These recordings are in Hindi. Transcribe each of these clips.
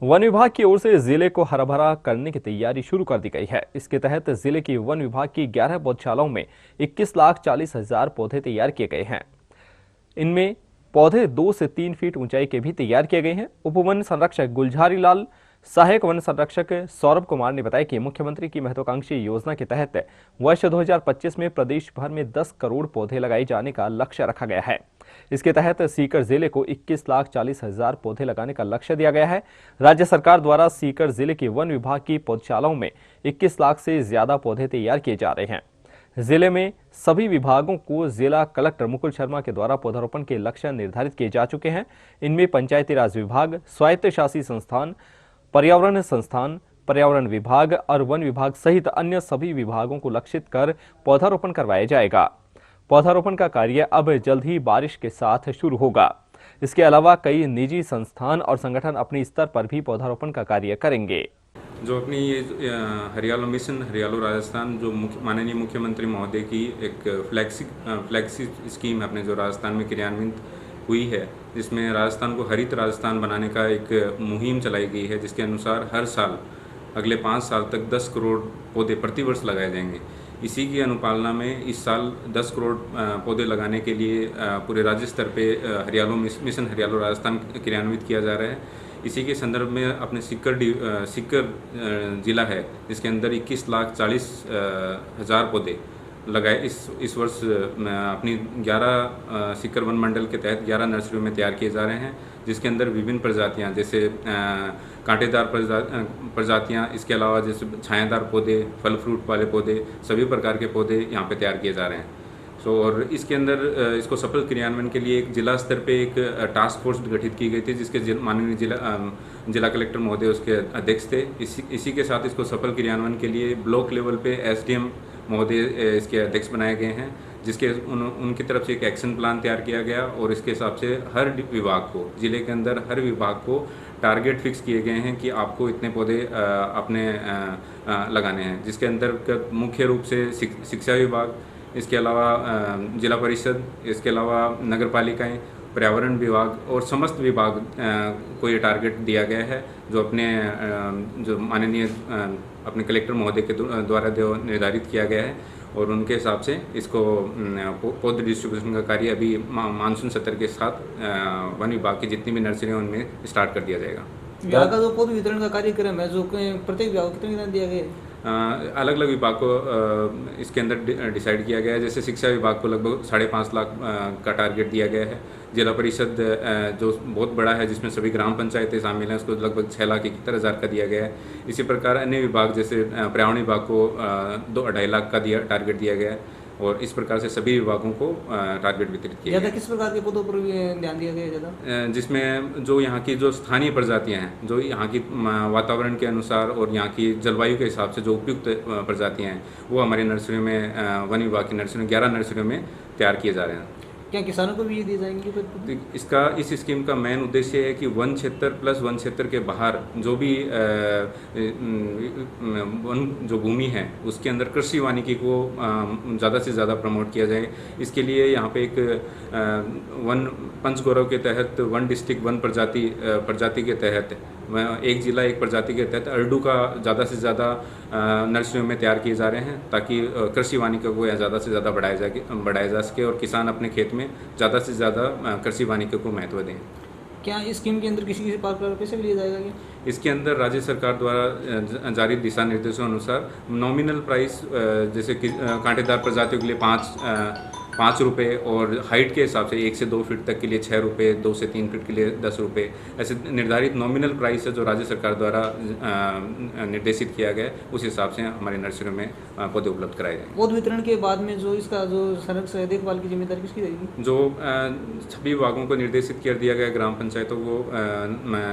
वन विभाग की ओर से जिले को हरा भरा करने की तैयारी शुरू कर दी गई है। इसके तहत जिले की वन विभाग की 11 पौधशालाओं में 21,40,000 पौधे तैयार किए गए हैं। इनमें पौधे 2 से 3 फीट ऊंचाई के भी तैयार किए गए हैं। उप वन संरक्षक गुलझारी लाल, सहायक वन संरक्षक सौरभ कुमार ने बताया कि मुख्यमंत्री की महत्वाकांक्षी योजना के तहत वर्ष 2025 में प्रदेश भर में 10 करोड़ पौधे लगाए जाने का लक्ष्य रखा गया है। इसके तहत सीकर जिले को 21,40,000 पौधे लगाने का लक्ष्य दिया गया है। राज्य सरकार द्वारा सीकर जिले के वन विभाग की पौधशालाओं में 21 लाख से ज्यादा पौधे तैयार किए जा रहे हैं। जिले में सभी विभागों को जिला कलेक्टर मुकुल शर्मा के द्वारा पौधारोपण के लक्ष्य निर्धारित किए जा चुके हैं। इनमें पंचायती राज विभाग, स्वायत्तशासी संस्थान, पर्यावरण संस्थान, पर्यावरण विभाग और वन विभाग सहित अन्य सभी विभागों को लक्षित कर पौधारोपण करवाया जाएगा। पौधारोपण का कार्य अब जल्द ही बारिश के साथ शुरू होगा। इसके अलावा कई निजी संस्थान और संगठन अपने स्तर पर भी पौधारोपण का कार्य करेंगे। जो अपनी ये हरियालो मिशन हरियालो राजस्थान जो माननीय मुख्यमंत्री महोदय की एक फ्लैगशिप स्कीम अपने जो राजस्थान में क्रियान्वित हुई है, जिसमें राजस्थान को हरित राजस्थान बनाने का एक मुहिम चलाई गई है, जिसके अनुसार हर साल अगले 5 साल तक 10 करोड़ पौधे प्रतिवर्ष लगाए जाएंगे। इसी की अनुपालना में इस साल 10 करोड़ पौधे लगाने के लिए पूरे राज्य स्तर पे हरियालो मिशन हरियालो राजस्थान क्रियान्वित किया जा रहा है। इसी के संदर्भ में अपने सीकर जिला है, जिसके अंदर 21,40,000 पौधे लगाए इस वर्ष अपनी 11 सीकर वन मंडल के तहत 11 नर्सरियों में तैयार किए जा रहे हैं, जिसके अंदर विभिन्न प्रजातियां जैसे कांटेदार प्रजातियां, इसके अलावा जैसे छायादार पौधे, फल फ्रूट वाले पौधे, सभी प्रकार के पौधे यहाँ पे तैयार किए जा रहे हैं। और इसके अंदर इसको सफल क्रियान्वयन के लिए एक जिला स्तर पे एक टास्क फोर्स गठित की गई थी, जिसके माननीय जिला कलेक्टर महोदय उसके अध्यक्ष थे। इसी के साथ इसको सफल क्रियान्वयन के लिए ब्लॉक लेवल पे एसडीएम महोदय इसके अध्यक्ष बनाए गए हैं, जिसके उनकी तरफ से एक एक्शन प्लान तैयार किया गया और इसके हिसाब से हर विभाग को, जिले के अंदर हर विभाग को टारगेट फिक्स किए गए हैं कि आपको इतने पौधे अपने लगाने हैं, जिसके अंदर मुख्य रूप से शिक्षा विभाग, इसके अलावा जिला परिषद, इसके अलावा नगर पालिकाएँ, पर्यावरण विभाग और समस्त विभाग को ये टारगेट दिया गया है, जो जो माननीय अपने कलेक्टर महोदय के द्वारा जो निर्धारित किया गया है। और उनके हिसाब से इसको पौधे डिस्ट्रीब्यूशन का कार्य अभी मानसून सत्र के साथ वन विभाग की जितनी भी नर्सरियाँ उनमें स्टार्ट कर दिया जाएगा। विभाग का जो पौधे वितरण का कार्यक्रम है, जो प्रत्येक विभाग को कितना दिया गया है? अलग अलग विभाग को इसके अंदर डिसाइड किया गया है। जैसे शिक्षा विभाग को लगभग 5.5 लाख का टारगेट दिया गया है। जिला परिषद जो बहुत बड़ा है, जिसमें सभी ग्राम पंचायतें शामिल हैं, उसको लगभग 6,71,000 का दिया गया है। इसी प्रकार अन्य विभाग जैसे पर्यावरण विभाग को 2-2.5 लाख का टारगेट दिया गया है और इस प्रकार से सभी विभागों को टारगेट वितरित किया गया। किस प्रकार के पौधों पर ध्यान दिया गया ज़्यादा? जिसमें जो यहाँ की जो स्थानीय प्रजातियाँ हैं, जो यहाँ की वातावरण के अनुसार और यहाँ की जलवायु के हिसाब से जो उपयुक्त प्रजातियाँ हैं, वो हमारी नर्सरियों में वन विभाग की नर्सरियों 11 नर्सरियों में तैयार किए जा रहे हैं। क्या किसानों को भी ये दिए जाएंगे? इस स्कीम का मेन उद्देश्य है कि वन क्षेत्र प्लस वन क्षेत्र के बाहर जो भी वन जो भूमि है, उसके अंदर कृषि वानिकी को ज़्यादा से ज़्यादा प्रमोट किया जाए। इसके लिए यहाँ पे एक वन पंचगौरव के तहत वन डिस्ट्रिक्ट वन प्रजाति के तहत एक जिला एक प्रजाति के तहत अर्डू का ज़्यादा से ज़्यादा नर्सरियों में तैयार किए जा रहे हैं, ताकि कृषि वानिकी को ज़्यादा से ज़्यादा बढ़ाया जा सके और किसान अपने खेत में ज़्यादा से ज़्यादा कृषि वानिकी को महत्व दें। क्या इस स्कीम के अंदर किसी प्रकार पैसे भी लिया जाएगा क्या? इसके अंदर राज्य सरकार द्वारा जारी दिशा निर्देशों अनुसार नॉमिनल प्राइस जैसे कि कांटेदार प्रजातियों के लिए 5 रुपये और हाइट के हिसाब से 1 से 2 फीट तक के लिए 6 रुपये, 2 से 3 फीट के लिए 10 रुपये, ऐसे निर्धारित नॉमिनल प्राइस है जो राज्य सरकार द्वारा निर्देशित किया गया है। उस हिसाब से हमारे नर्सरियों में पौधे उपलब्ध कराए जाएंगे। पौध वितरण के बाद में जो इसका जो संरक्षण देखभाल की जिम्मेदारी किसकी रहेगी? जो सभी विभागों को निर्देशित कर दिया गया है, ग्राम पंचायतों को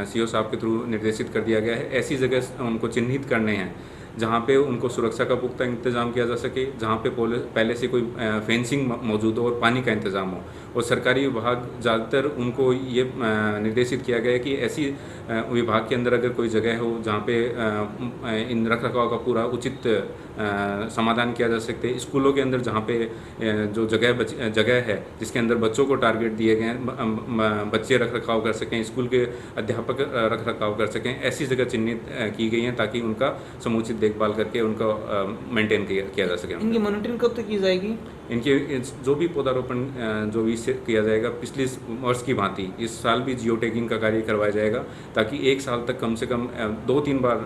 सीओ साहब के थ्रू निर्देशित कर दिया गया है। ऐसी जगह उनको चिन्हित करने हैं जहाँ पे उनको सुरक्षा का पुख्ता इंतजाम किया जा सके, जहाँ पे पहले से कोई फेंसिंग मौजूद हो और पानी का इंतजाम हो, और सरकारी विभाग ज़्यादातर उनको ये निर्देशित किया गया है कि ऐसी विभाग के अंदर अगर कोई जगह हो जहाँ पे इन रख रखाव का पूरा उचित समाधान किया जा सकते, स्कूलों के अंदर जहाँ पे जो जगह है जिसके अंदर बच्चों को टारगेट दिए गए हैं, बच्चे रख रखाव कर सकें, स्कूल के अध्यापक रख रखाव कर सकें, ऐसी जगह चिन्हित की गई हैं ताकि उनका समुचित देखभाल करके उनका मेंटेन किया जा सके। इनकी मॉनिटरिंग कब तक की जाएगी? इनके जो भी पौधारोपण जो भी किया जाएगा पिछले वर्ष की भांति इस साल भी जियो टैगिंग का कार्य करवाया जाएगा ताकि एक साल तक कम से कम 2-3 बार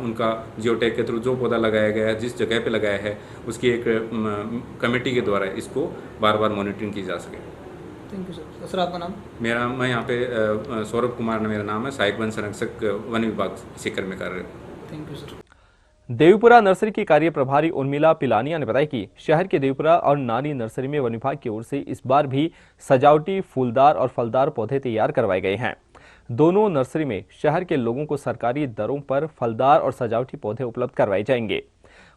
उनका जियो टैग के थ्रू जो पौधा लगाया गया है, जिस जगह पे लगाया है, उसकी एक कमेटी के द्वारा इसको बार बार मॉनिटरिंग की जा सके। Thank you sir. सर आपका नाम? मैं यहाँ पे सौरभ कुमार मेरा नाम है, सहायक वन संरक्षक वन विभाग सीकर में कार्यरत। Thank you sir. Devipura nursery की कार्य प्रभारी उर्मिला पिलानिया ने बताया कि शहर के देवीपुरा और नानी नर्सरी में वन विभाग की ओर से इस बार भी सजावटी, फूलदार और फलदार पौधे तैयार करवाए गए हैं। दोनों नर्सरी में शहर के लोगों को सरकारी दरों पर फलदार और सजावटी पौधे उपलब्ध करवाए जाएंगे।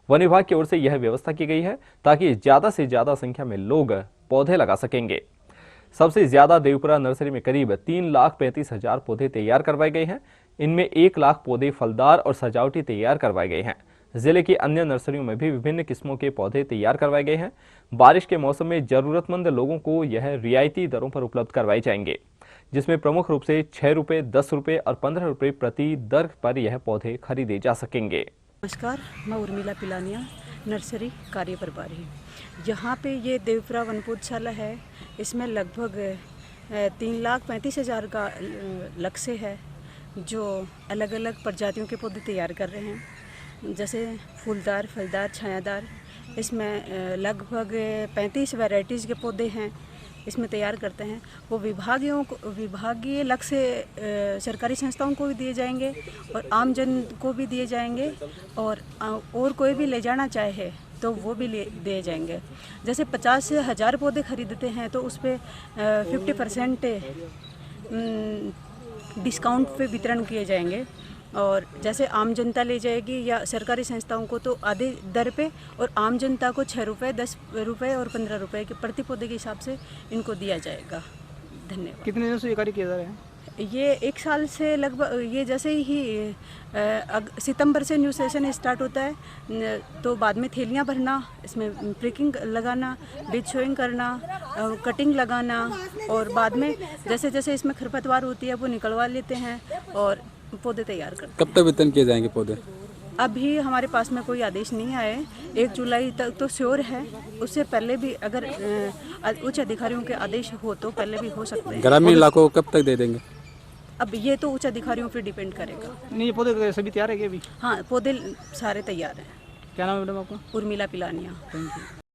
वन विभाग की ओर से यह व्यवस्था की गई है ताकि ज्यादा से ज्यादा संख्या में लोग पौधे लगा सकेंगे। सबसे ज्यादा देवीपुरा नर्सरी में करीब 3,35,000 पौधे तैयार करवाए गए हैं। इनमें 1 लाख पौधे फलदार और सजावटी तैयार करवाए गए हैं। जिले की अन्य नर्सरियों में भी विभिन्न किस्मों के पौधे तैयार करवाए गए हैं। बारिश के मौसम में जरूरतमंद लोगों को यह रियायती दरों पर उपलब्ध करवाए जाएंगे, जिसमें प्रमुख रूप से 6 रुपये, 10 रुपये और 15 रुपये प्रति दर पर यह पौधे खरीदे जा सकेंगे। नमस्कार, मैं उर्मिला पिलानिया, नर्सरी कार्य प्रभारी। यहाँ पे ये देवपुरा वन पौधशाला है, इसमें लगभग 3,35,000 का लक्ष्य है जो अलग अलग प्रजातियों के पौधे तैयार कर रहे हैं, जैसे फूलदार, फलदार, छायादार। इसमें लगभग 35 वैरायटीज़ के पौधे हैं, इसमें तैयार करते हैं। वो विभागीय लक्ष्य सरकारी संस्थाओं को भी दिए जाएंगे और आम जन को भी दिए जाएंगे, और कोई भी ले जाना चाहे तो वो भी दिए जाएंगे। जैसे 50,000 पौधे खरीदते हैं तो उस पर 50% डिस्काउंट पे वितरण किए जाएंगे, और जैसे आम जनता ले जाएगी या सरकारी संस्थाओं को तो आधे दर पे, और आम जनता को 6 रुपये, 10 रुपये और 15 रुपये के प्रति पौधे के हिसाब से इनको दिया जाएगा। धन्यवाद। कितने दिनों से ये कार्य किया जा रहा है? ये 1 साल से लगभग, ये जैसे ही सितंबर से न्यू सेशन स्टार्ट होता है तो बाद में थैलियाँ भरना, इसमें प्रिकिंग लगाना, बीज शोइंग करना, कटिंग लगाना, और बाद में जैसे जैसे इसमें खरपतवार होती है वो निकलवा लेते हैं और पौधे तैयार करते हैं। कब तक वितरण किए जाएंगे पौधे? अभी हमारे पास में कोई आदेश नहीं आए, 1 जुलाई तक तो श्योर है। उससे पहले भी अगर उच्च अधिकारियों के आदेश हो तो पहले भी हो सकते हैं। ग्रामीण इलाकों को कब तक दे देंगे? अब ये तो उच्च अधिकारियों पे डिपेंड करेगा। नहीं, ये पौधे सभी तैयार है क्या अभी? हाँ, पौधे सारे तैयार हैं। क्या नाम है मैडम आपका? उर्मिला पिलानिया। Thank you.